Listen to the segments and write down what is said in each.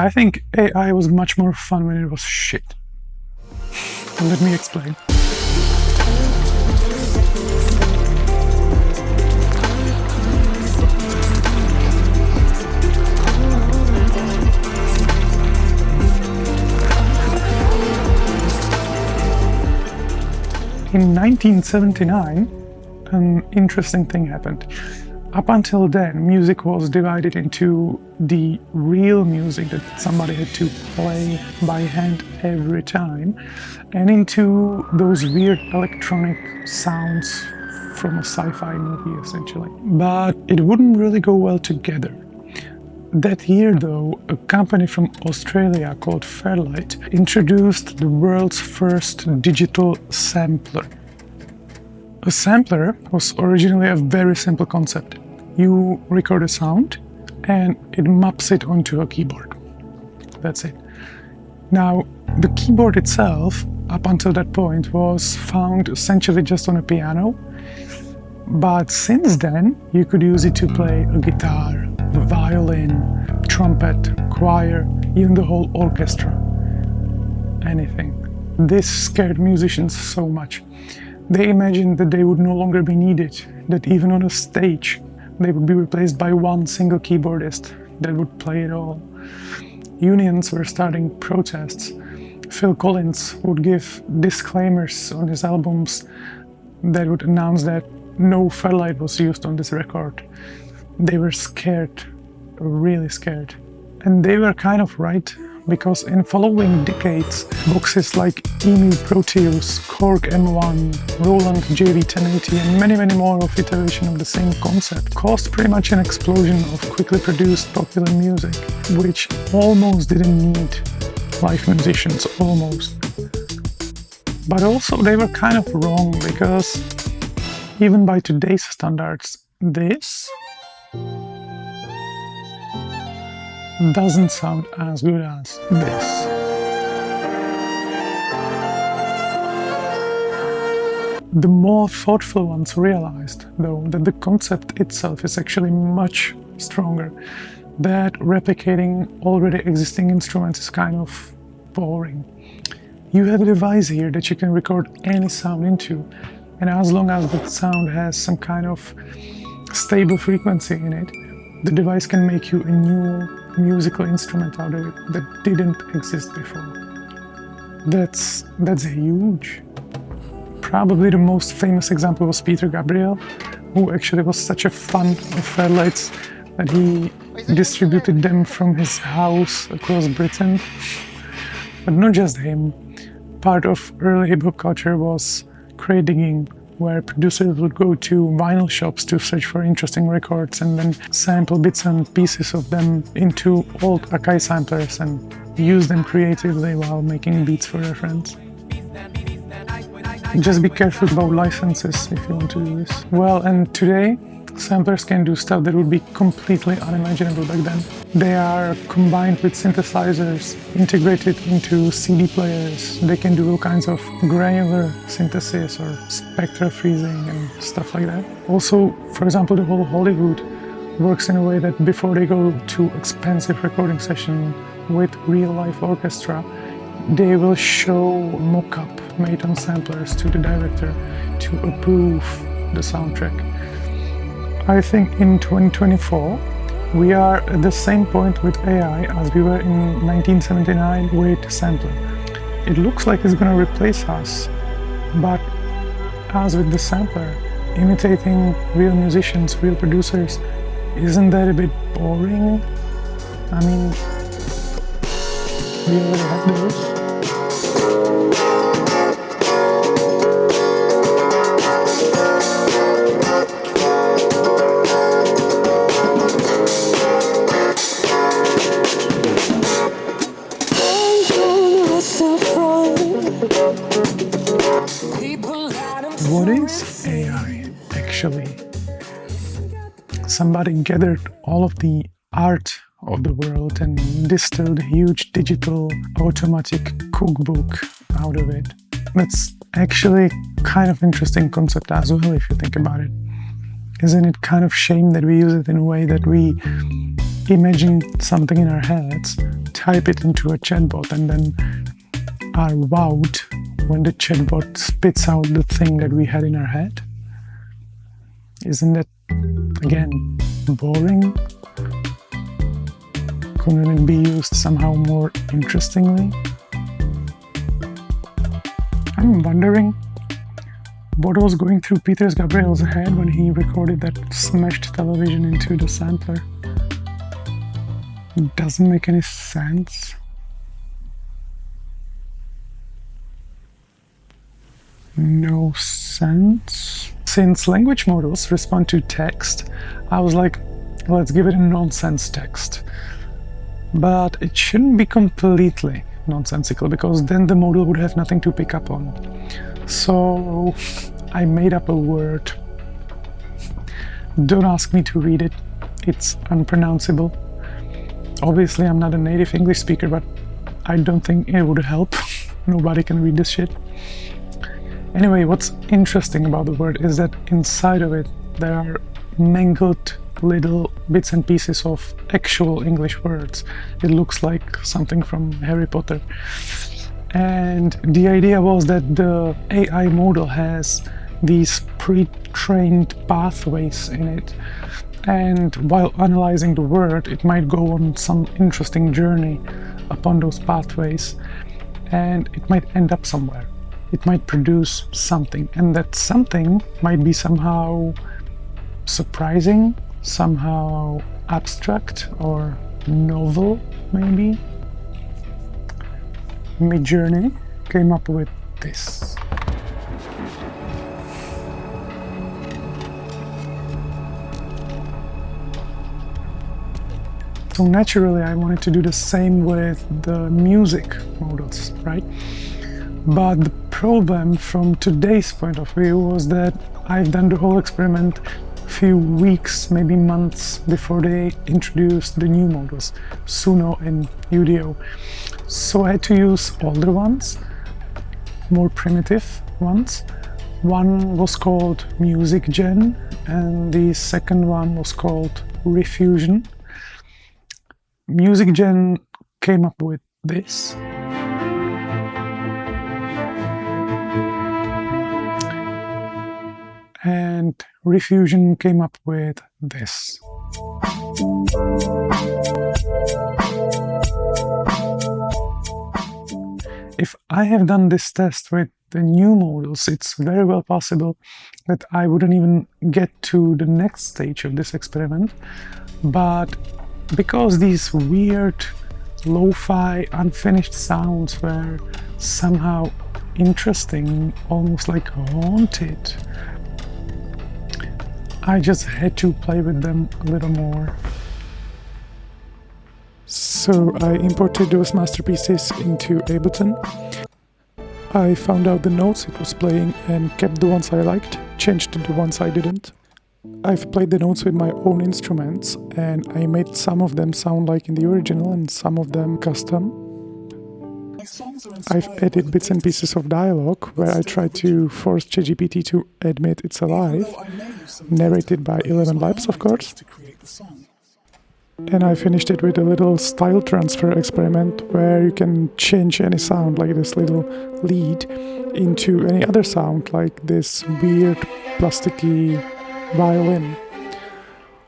I think AI was much more fun when it was shit. Let me explain. In 1979, an interesting thing happened. Up until then, music was divided into the real music that somebody had to play by hand every time, and into those weird electronic sounds from a sci-fi movie, essentially. But it wouldn't really go well together. That year, though, a company from Australia called Fairlight introduced the world's first digital sampler. A sampler was originally a very simple concept. You record a sound and it maps it onto a keyboard. That's it. Now, the keyboard itself, up until that point, was found essentially just on a piano. But since then, you could use it to play a guitar, a violin, trumpet, choir, even the whole orchestra. Anything. This scared musicians so much. They imagined that they would no longer be needed, that even on a stage, they would be replaced by one single keyboardist that would play it all. Unions were starting protests. Phil Collins would give disclaimers on his albums that would announce that no Fairlight was used on this record. They were scared, really scared. And they were kind of right, because in following decades, boxes like EMU Proteus, Korg M1, Roland JV1080 and many more of iteration of the same concept caused pretty much an explosion of quickly produced popular music, which almost didn't need live musicians, almost. But also they were kind of wrong, because even by today's standards, this doesn't sound as good as this. The more thoughtful ones realized, though, that the concept itself is actually much stronger, that replicating already existing instruments is kind of boring. You have a device here that you can record any sound into, and as long as that sound has some kind of stable frequency in it, the device can make you a new musical instrument out of it that didn't exist before. That's huge. Probably the most famous example was Peter Gabriel, who actually was such a fan of Fairlights that he distributed them from his house across Britain. But not just him. Part of early hip-hop culture was crate digging, where producers would go to vinyl shops to search for interesting records and then sample bits and pieces of them into old Akai samplers and use them creatively while making beats for their friends. Just be careful about licenses if you want to do this. Well, and today, samplers can do stuff that would be completely unimaginable back then. They are combined with synthesizers, integrated into CD players. They can do all kinds of granular synthesis or spectral freezing and stuff like that. Also, for example, the whole Hollywood works in a way that before they go to expensive recording session with real-life orchestra, they will show mock-up made on samplers to the director to approve the soundtrack. I think in 2024, we are at the same point with AI as we were in 1979 with sampling. It looks like it's going to replace us, but as with the sampler, imitating real musicians, real producers, isn't that a bit boring? I mean, we already have those. What is AI, actually? Somebody gathered all of the art of the world and distilled a huge digital automatic cookbook out of it. That's actually kind of interesting concept as well, if you think about it. Isn't it kind of shame that we use it in a way that we imagine something in our heads, type it into a chatbot, and then are wowed when the chatbot spits out the thing that we had in our head? Isn't that, again, boring? Couldn't it be used somehow more interestingly? I'm wondering what was going through Peter Gabriel's head when he recorded that smashed television into the sampler. It doesn't make any sense. No sense. Since language models respond to text, I was like, let's give it a nonsense text. But it shouldn't be completely nonsensical, because then the model would have nothing to pick up on. So I made up a word. Don't ask me to read it. It's unpronounceable. Obviously, I'm not a native English speaker, but I don't think it would help. Nobody can read this shit. Anyway, what's interesting about the word is that inside of it there are mangled little bits and pieces of actual English words. It looks like something from Harry Potter. And the idea was that the AI model has these pre-trained pathways in it. And while analyzing the word, it might go on some interesting journey upon those pathways. And it might end up somewhere. It might produce something. And that something might be somehow surprising, somehow abstract or novel, maybe. Midjourney came up with this. So naturally I wanted to do the same with the music models, right? But the problem from today's point of view was that I've done the whole experiment few weeks, maybe months before they introduced the new models, Suno and Udio. So I had to use older ones, more primitive ones. One was called Music Gen and the second one was called Refusion. Music Gen came up with this. And Refusion came up with this. If I have done this test with the new models, it's very well possible that I wouldn't even get to the next stage of this experiment. But because these weird lo-fi unfinished sounds were somehow interesting, almost like haunted, I just had to play with them a little more. So I imported those masterpieces into Ableton. I found out the notes it was playing and kept the ones I liked, changed the ones I didn't. I've played the notes with my own instruments and I made some of them sound like in the original and some of them custom. I've added bits and pieces of dialogue where I try to force ChatGPT to admit it's alive, narrated by 11 Labs, of course. And I finished it with a little style transfer experiment where you can change any sound, like this little lead, into any other sound, like this weird plasticky violin.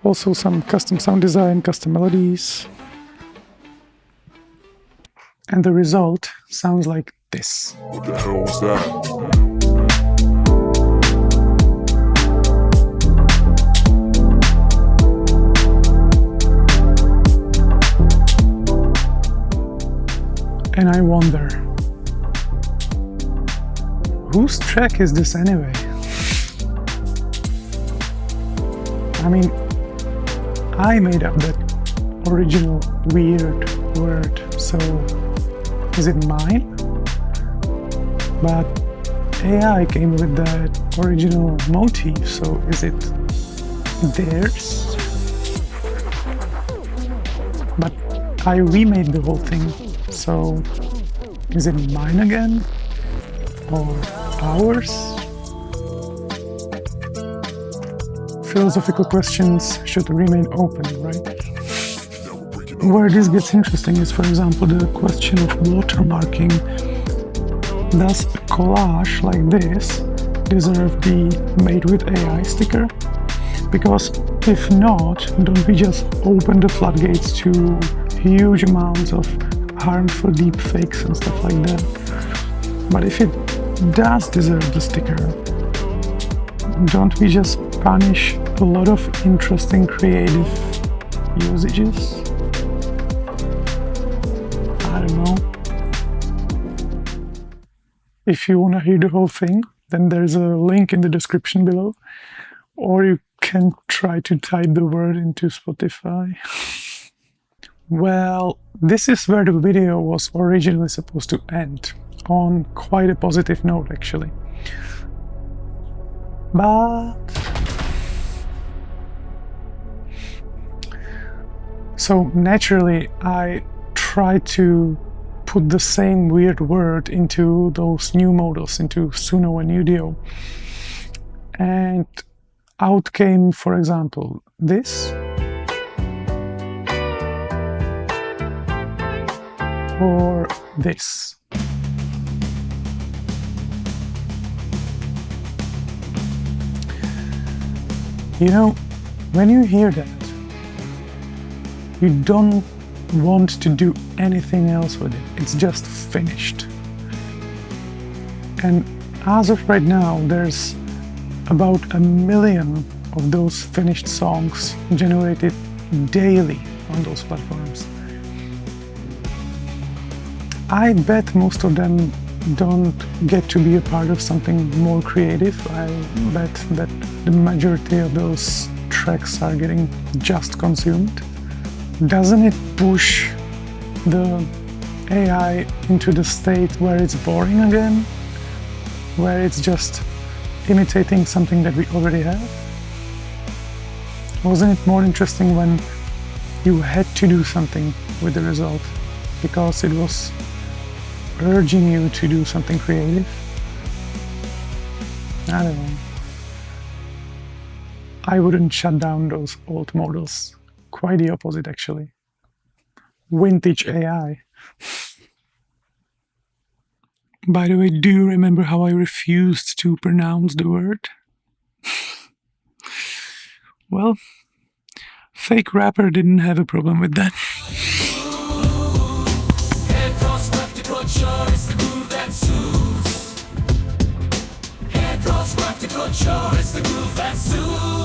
Also some custom sound design, custom melodies. And the result sounds like this. What the hell was that? And I wonder, whose track is this anyway? I mean, I made up that original weird word, so is it mine? But AI came with that original motif, so is it theirs? But I remade the whole thing, so is it mine again? Or ours? Philosophical questions should remain open, right? Where this gets interesting is, for example, the question of watermarking. Does a collage like this deserve the made with AI sticker? Because if not, don't we just open the floodgates to huge amounts of harmful deep fakes and stuff like that? But if it does deserve the sticker, don't we just punish a lot of interesting creative usages? I don't know. If you want to hear the whole thing, then there's a link in the description below, or you can try to type the word into Spotify. Well, this is where the video was originally supposed to end, on quite a positive note actually. But so naturally I try to put the same weird word into those new models, into Suno and Udio, and out came, for example, this, or this. You know, when you hear that, you don't want to do anything else with it. It's just finished. And as of right now, there's about 1 million of those finished songs generated daily on those platforms. I bet most of them don't get to be a part of something more creative. I bet that the majority of those tracks are getting just consumed. Doesn't it push the AI into the state where it's boring again? Where it's just imitating something that we already have? Wasn't it more interesting when you had to do something with the result because it was urging you to do something creative? I don't know. I wouldn't shut down those old models. Quite the opposite, actually. Vintage AI. By the way, do you remember how I refused to pronounce the word? Well, fake rapper didn't have a problem with that. It's the groove that suits.